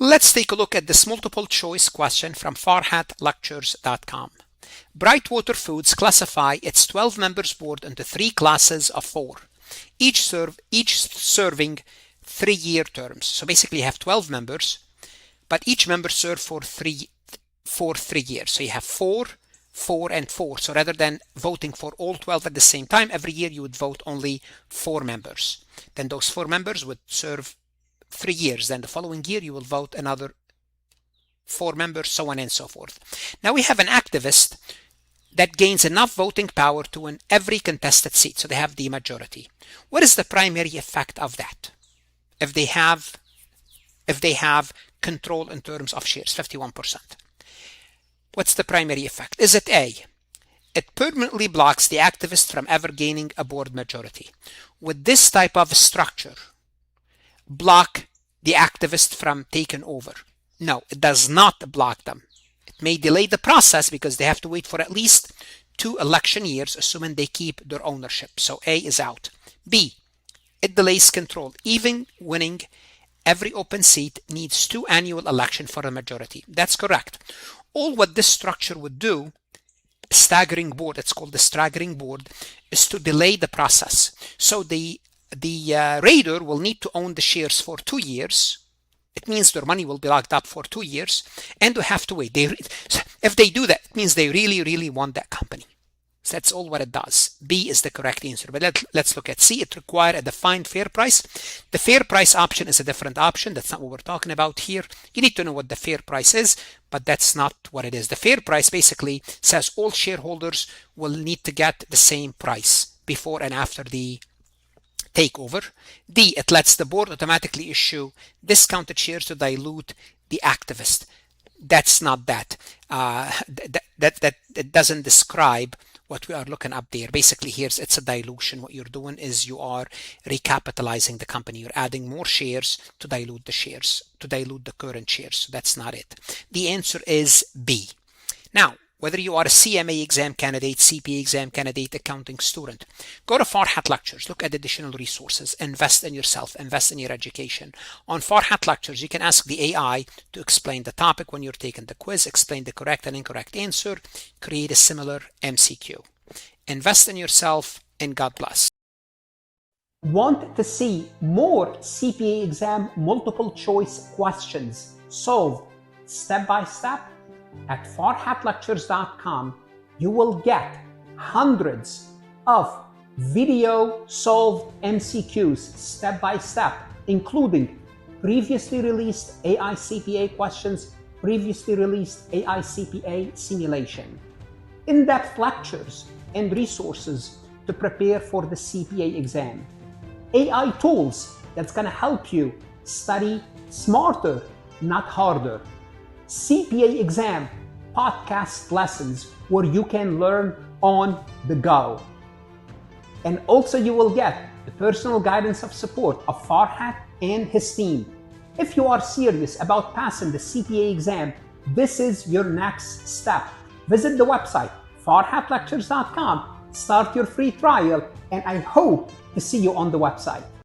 Let's take a look at this multiple choice question from farhatlectures.com. Brightwater Foods classify its 12 members board into 3 classes of 4, each serving 3-year terms. So basically you have 12 members, but each member serve for 3 years. So you have 4, 4, and 4. So rather than voting for all 12 at the same time, every year you would vote only 4 members. Then those 4 members would serve 3 years. Then the following year you will vote another 4 members, so on and so forth. Now we have an activist that gains enough voting power to win every contested seat. So they have the majority. What is the primary effect of that? If they have control in terms of shares, 51%. What's the primary effect? Is it A? It permanently blocks the activist from ever gaining a board majority. Would this type of structure block the activist from taking over? No, it does not block them. It may delay the process because they have to wait for at least 2 election years, assuming they keep their ownership. So A is out. B, it delays control. Even winning every open seat needs 2 annual elections for a majority. That's correct. All what this structure would do, staggering board, it's called the staggering board, is to delay the process. So the raider will need to own the shares for 2 years. It means their money will be locked up for 2 years, and they have to wait. If they do that, it means they really want that company. So that's all what it does. B is the correct answer. But let's look at C. It requires a defined fair price. The fair price option is a different option. That's not what we're talking about here. You need to know what the fair price is, but that's not what it is. The fair price basically says all shareholders will need to get the same price before and after the takeover. D, it lets the board automatically issue discounted shares to dilute the activist. That's not that. That doesn't describe what we are looking up there. Basically, it's a dilution. What you're doing is you are recapitalizing the company. You're adding more shares to dilute the shares, to dilute the current shares. So that's not it. The answer is B. Now, whether you are a CMA exam candidate, CPA exam candidate, accounting student, go to Farhat Lectures, look at additional resources, invest in yourself, invest in your education. On Farhat Lectures, you can ask the AI to explain the topic when you're taking the quiz, explain the correct and incorrect answer, create a similar MCQ. Invest in yourself, and God bless. Want to see more CPA exam multiple choice questions solved step by step? At farhatlectures.com, you will get hundreds of video solved MCQs step by step, including previously released AI CPA questions, previously released AI CPA simulation, in-depth lectures and resources to prepare for the CPA exam, AI tools that's going to help you study smarter, not harder, CPA exam podcast lessons where you can learn on the go. And also you will get the personal guidance of support of Farhat and his team. If you are serious about passing the CPA exam, this is your next step. Visit the website farhatlectures.com, start your free trial, and I hope to see you on the website.